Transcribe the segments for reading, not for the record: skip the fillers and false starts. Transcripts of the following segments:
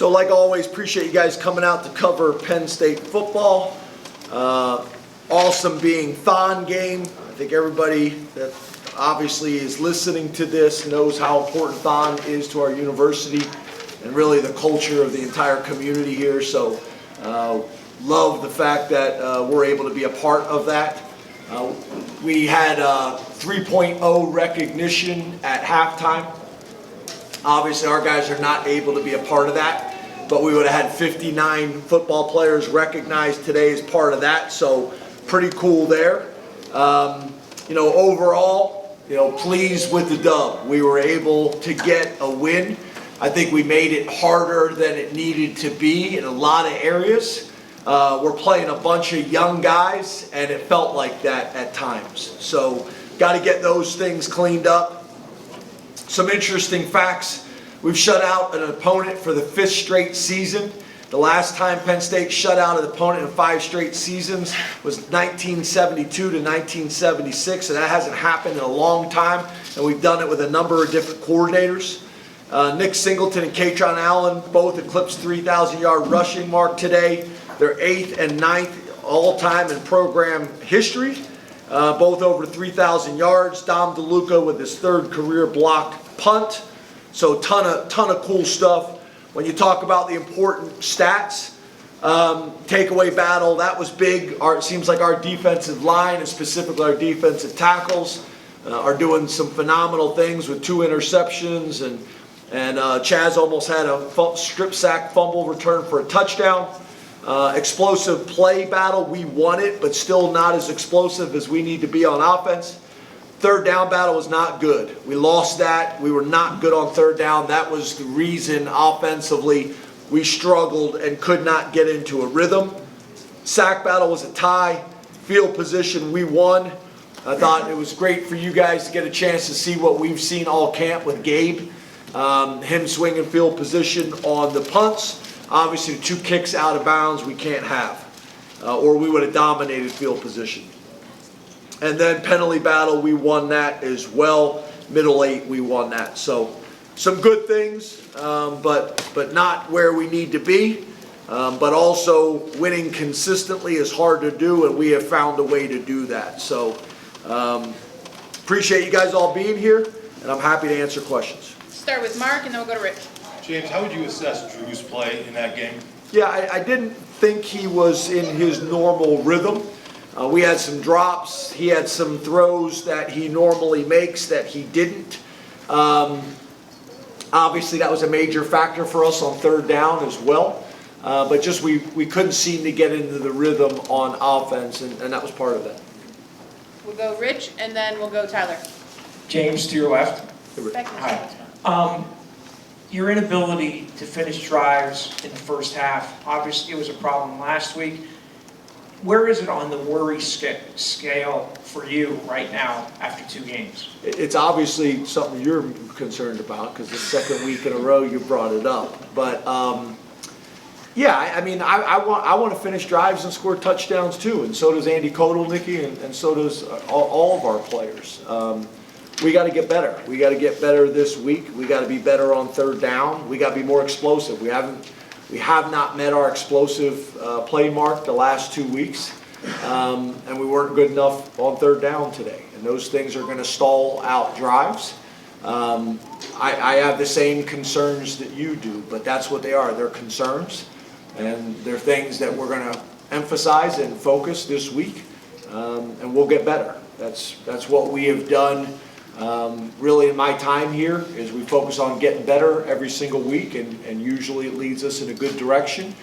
So like always, appreciate you guys coming out to cover Penn State football. Awesome being THON game. I think everybody that obviously is listening to this knows how important THON is to our university and really the culture of the entire community here. So love the fact that we're able to be a part of that. We had 3.0 recognition at halftime. Obviously our guys are not able to be a part of that, but we would have had 59 football players recognized today as part of that, so pretty cool there. Overall, pleased with the dub. We were able to get a win. I think we made it harder than it needed to be in a lot of areas. We're playing a bunch of young guys, and it felt like that at times. So got to get those things cleaned up. Some interesting facts. We've shut out an opponent for the 5th straight season. The last time Penn State shut out an opponent in 5 straight seasons was 1972 to 1976, and that hasn't happened in a long time, and we've done it with a number of different coordinators. Nick Singleton and Katron Allen both eclipsed 3,000-yard rushing mark today. They're 8th and 9th all-time in program history. Both over 3,000 yards. Dom DeLuca with his 3rd career blocked punt. So ton of cool stuff. When you talk about the important stats, takeaway battle, that was big. It seems like our defensive line, and specifically our defensive tackles, are doing some phenomenal things with 2 interceptions, and Chaz almost had a strip sack fumble return for a touchdown. Explosive play battle, we won it, but still not as explosive as we need to be on offense. 3rd down battle was not good. We lost that. We were not good on 3rd down. That was the reason offensively we struggled and could not get into a rhythm. Sack battle was a tie. Field position, we won. I thought it was great for you guys to get a chance to see what we've seen all camp with Gabe. Him swinging field position on the punts. Obviously, 2 kicks out of bounds we can't have, or we would have dominated field position. And then penalty battle, we won that as well. Middle 8, we won that. So some good things, but not where we need to be. But also winning consistently is hard to do, and we have found a way to do that. So appreciate you guys all being here, and I'm happy to answer questions. Start with Mark, and then we'll go to Rich. James, how would you assess Drew's play in that game? Yeah, I didn't think he was in his normal rhythm. We had some drops. He had some throws that he normally makes that he didn't. Obviously, that was a major factor for us on 3rd down as well. But just we couldn't seem to get into the rhythm on offense, and that was part of that. We'll go Rich, and then we'll go Tyler. James, to your left. Hi. Your inability to finish drives in the first half, obviously it was a problem last week. Where is it on the worry scale for you right now after 2 games? It's obviously something you're concerned about because the 2nd week in a row you brought it up. But yeah, I mean, I want to finish drives and score touchdowns too, and so does Andy Kotelnicki, and so does all of our players. We got to get better. We got to get better this week. We got to be better on 3rd down. We got to be more explosive. We have not met our explosive play mark the last 2 weeks, and we weren't good enough on 3rd down today. And those things are going to stall out drives. I have the same concerns that you do, but that's what they are. They're concerns, and they're things that we're going to emphasize and focus this week, and we'll get better. That's what we have done. Really in my time here is we focus on getting better every single week, and usually it leads us in a good direction.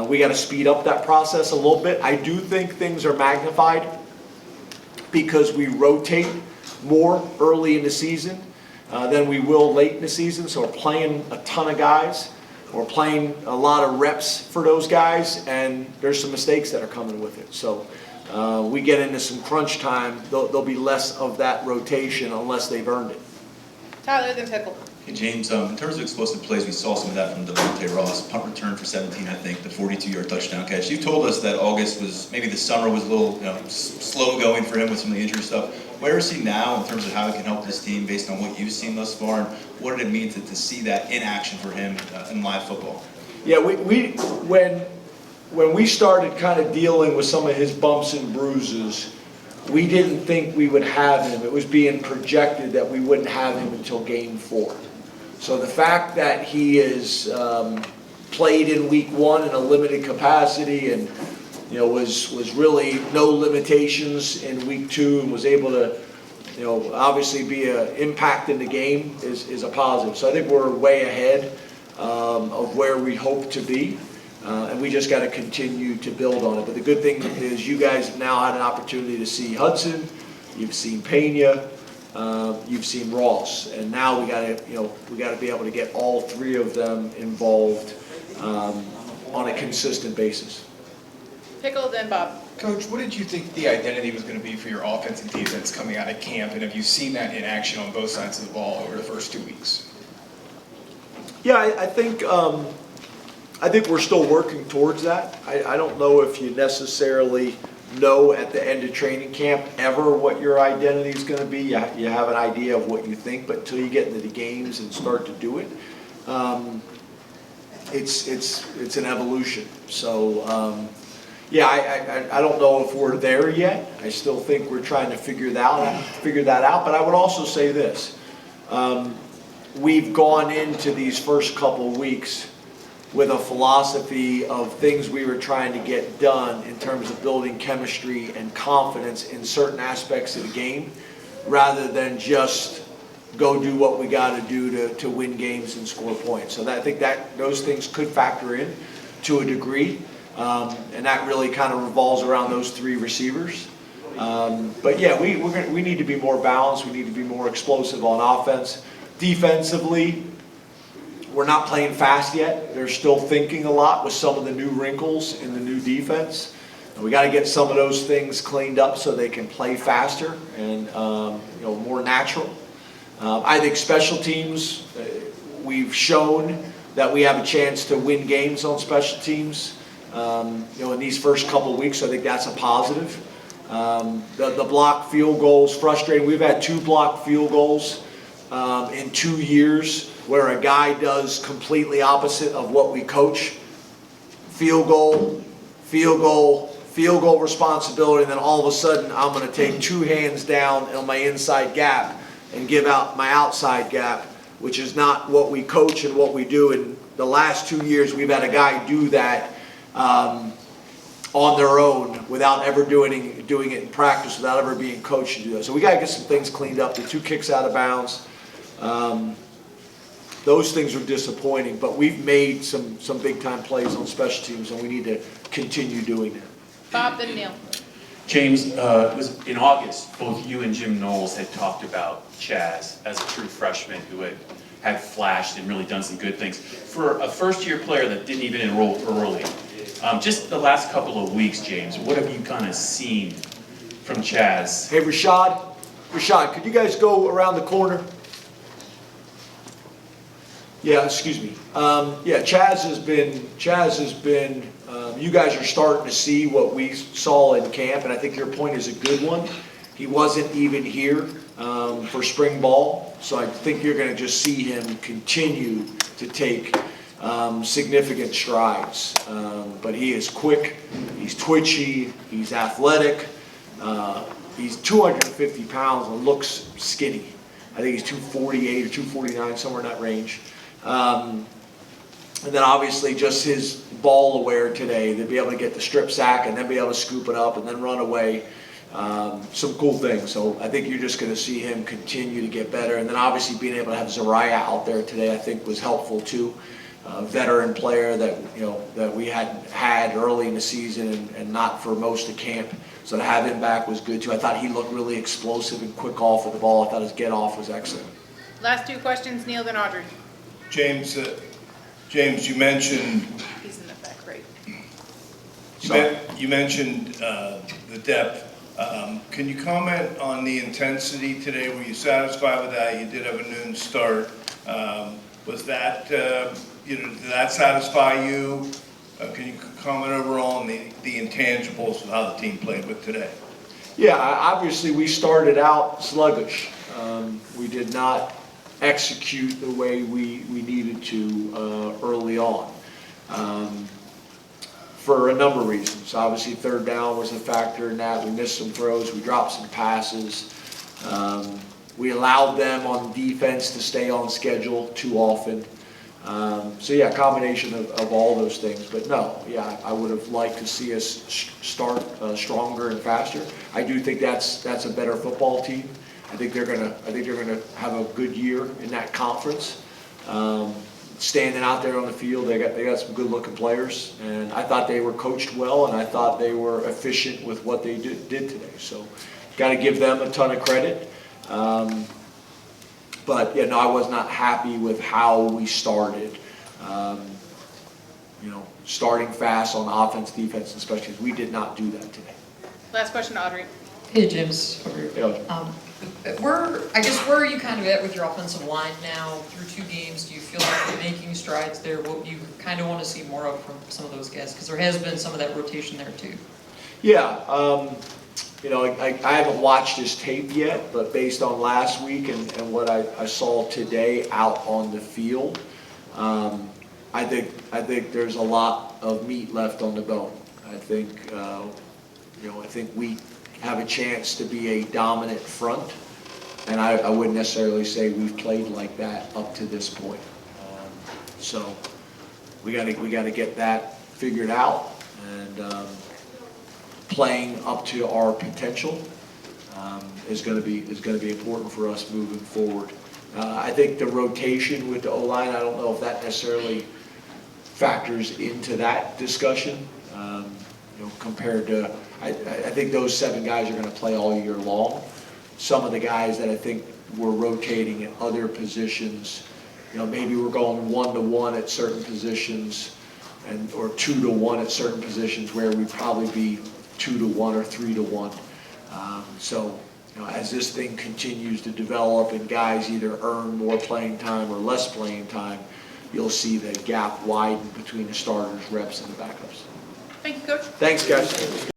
We got to speed up that process a little bit. I do think things are magnified because we rotate more early in the season than we will late in the season. So we're playing a ton of guys. We're playing a lot of reps for those guys, and there's some mistakes that are coming with it. So we get into some crunch time, there'll be less of that rotation unless they've earned it. Tyler, then Pickle. Hey James, in terms of explosive plays, we saw some of that from Devonte Ross. Punt return for 17, I think, the 42-yard touchdown catch. You told us that August was, maybe the summer was a little slow going for him with some of the injury stuff. Where is he now in terms of how he can help this team based on what you've seen thus far? And what did it mean to see that in action for him in live football? Yeah, when we started kind of dealing with some of his bumps and bruises, we didn't think we would have him. It was being projected that we wouldn't have him until game 4. So the fact that he is played in week 1 in a limited capacity and was really no limitations in week 2 and was able to obviously be an impact in the game is a positive. So I think we're way ahead of where we hope to be. And we just got to continue to build on it. But the good thing is you guys have now had an opportunity to see Hudson, you've seen Pena, you've seen Ross, and now we got to be able to get all 3 of them involved on a consistent basis. Pickle, then Bob. Coach, what did you think the identity was going to be for your offense and defense coming out of camp, and have you seen that in action on both sides of the ball over the first 2 weeks? Yeah, I think we're still working towards that. I don't know if you necessarily know at the end of training camp ever what your identity is going to be. You have an idea of what you think, but until you get into the games and start to do it, it's an evolution. So yeah, I don't know if we're there yet. I still think we're trying to figure that out. But I would also say this: we've gone into these first couple weeks with a philosophy of things we were trying to get done in terms of building chemistry and confidence in certain aspects of the game, rather than just go do what we got to do to win games and score points. So I think that those things could factor in to a degree, and that really kind of revolves around those 3 receivers. But yeah, we need to be more balanced. We need to be more explosive on offense. Defensively, we're not playing fast yet. They're still thinking a lot with some of the new wrinkles in the new defense. And we got to get some of those things cleaned up so they can play faster and more natural. I think special teams, we've shown that we have a chance to win games on special teams. In these first couple of weeks, I think that's a positive. The blocked field goals, frustrating. We've had 2 blocked field goals in 2 years, where a guy does completely opposite of what we coach. Field goal responsibility, and then all of a sudden I'm going to take 2 hands down on my inside gap and give out my outside gap, which is not what we coach and what we do. In the last 2 years, we've had a guy do that on their own without ever doing it in practice, without ever being coached to do that. So we got to get some things cleaned up. The 2 kicks out of bounds. Those things are disappointing, but we've made some big-time plays on special teams, and we need to continue doing that. Bob, then Neil. James, it was in August, both you and Jim Knowles had talked about Chaz as a true freshman who had flashed and really done some good things. For a first-year player that didn't even enroll early, just the last couple of weeks, James, what have you kind of seen from Chaz? Hey, Rashad, could you guys go around the corner? Yeah, excuse me. Yeah, Chaz has been, you guys are starting to see what we saw in camp, and I think your point is a good one. He wasn't even here for spring ball, so I think you're going to just see him continue to take significant strides. But he is quick, he's twitchy, he's athletic, he's 250 pounds and looks skinny. I think he's 248 or 249, somewhere in that range. And then obviously just his ball aware today, to be able to get the strip sack and then be able to scoop it up and then run away. Some cool things. So I think you're just going to see him continue to get better. And then obviously being able to have Zariah out there today, I think was helpful too. Veteran player that we hadn't had early in the season and not for most of camp. So to have him back was good too. I thought he looked really explosive and quick off of the ball. I thought his get off was excellent. Last 2 questions, Neil, then Audrey. James, you mentioned He's in the back, right? you mentioned the depth. Can you comment on the intensity today? Were you satisfied with that? You did have a noon start. Was that did that satisfy you? Can you comment overall on the intangibles of how the team played with today? Yeah, obviously we started out sluggish. We did not execute the way we needed to early on. for a number of reasons. Obviously, third down was a factor in that. We missed some throws, we dropped some passes. We allowed them on defense to stay on schedule too often. So yeah, combination of all those things. But no, yeah, I would have liked to see us start stronger and faster. I do think that's a better football team. I think they're gonna have a good year in that conference. Standing out there on the field, they got some good looking players, and I thought they were coached well, and I thought they were efficient with what they did today. So, got to give them a ton of credit. But yeah, no, I was not happy with how we started. Starting fast on offense, defense, and special teams. We did not do that today. Last question, Audrey. Hey, James, over here. Yeah. Where are you kind of at with your offensive line now through 2 games? Do you feel like you're making strides there? What do you kind of want to see more of from some of those guys? Because there has been some of that rotation there too. Yeah, I haven't watched his tape yet, but based on last week and what I saw today out on the field, I think there's a lot of meat left on the bone. I think we have a chance to be a dominant front, and I wouldn't necessarily say we've played like that up to this point. So we got to get that figured out, and playing up to our potential is going to be important for us moving forward. I think the rotation with the O-line, I don't know if that necessarily factors into that discussion. Compared to, I think those 7 guys are going to play all year long. Some of the guys that I think we're rotating at other positions, maybe we're going 1-to-1 at certain positions, or 2-to-1 at certain positions where we'd probably be 2-to-1 or 3-to-1. So, as this thing continues to develop and guys either earn more playing time or less playing time, you'll see the gap widen between the starters, reps, and the backups. Thank you, Coach. Thanks, guys.